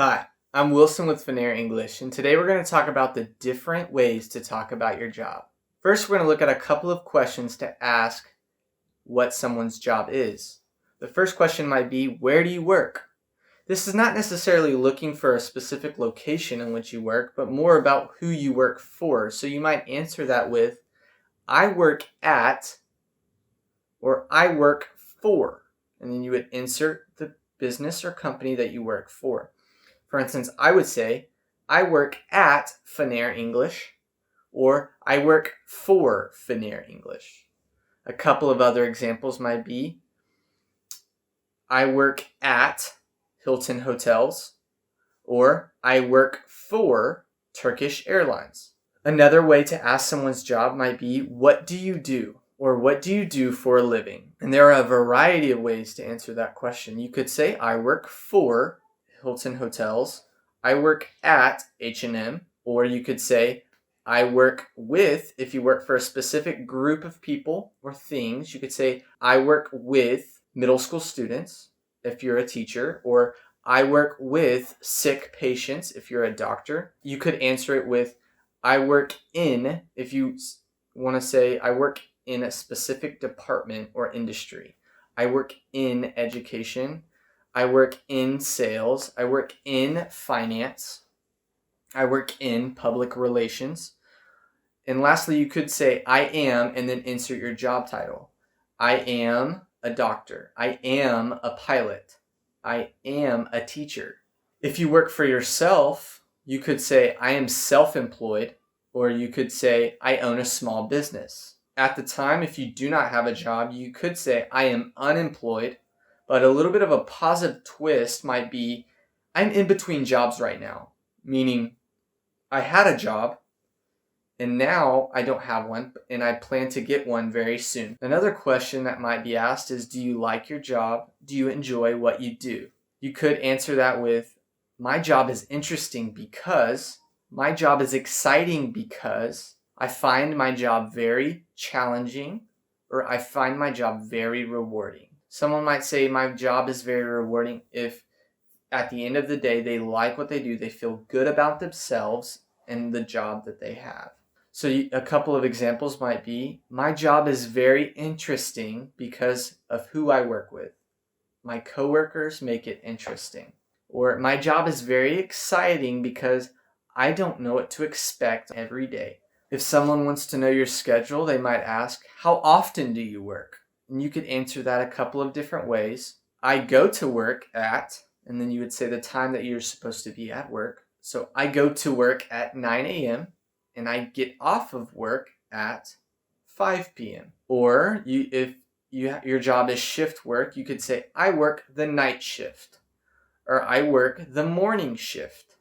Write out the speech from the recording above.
Hi, I'm Wilson with Fener English, and today we're going to talk about the different ways to talk about your job. First, we're going to look at a couple of questions to ask what someone's job is. The first question might be, where do you work? This is not necessarily looking for a specific location in which you work, but more about who you work for. So you might answer that with, I work at, or I work for, and then you would insert the business or company that you work for. For instance, I would say, I work at Fener English, or I work for Fener English. A couple of other examples might be, I work at Hilton Hotels, or I work for Turkish Airlines. Another way to ask someone's job might be, what do you do? Or what do you do for a living? And there are a variety of ways to answer that question. You could say, I work for Hilton Hotels, I work at H&M, or you could say, I work with, if you work for a specific group of people or things, you could say, I work with middle school students, if you're a teacher, or I work with sick patients, if you're a doctor. You could answer it with, I work in, if you want to say, I work in a specific department or industry. I work in education. I work in sales. I work in finance. I work in public relations. And lastly, you could say, I am, and then insert your job title. I am a doctor. I am a pilot. I am a teacher. If you work for yourself, you could say, I am self-employed, or you could say, I own a small business. At the time, if you do not have a job, you could say, I am unemployed, but a little bit of a positive twist might be, I'm in between jobs right now, meaning I had a job, and now I don't have one, and I plan to get one very soon. Another question that might be asked is, do you like your job? Do you enjoy what you do? You could answer that with, my job is interesting because, my job is exciting because, I find my job very challenging, or I find my job very rewarding. Someone might say, my job is very rewarding if at the end of the day they like what they do, they feel good about themselves and the job that they have. So a couple of examples might be, my job is very interesting because of who I work with. My coworkers make it interesting. Or my job is very exciting because I don't know what to expect every day. If someone wants to know your schedule, they might ask, how often do you work? And you could answer that a couple of different ways. I go to work at, and then you would say the time that you're supposed to be at work. So I go to work at 9 a.m. and I get off of work at 5 p.m. Or if your job is shift work, you could say, I work the night shift, or I work the morning shift.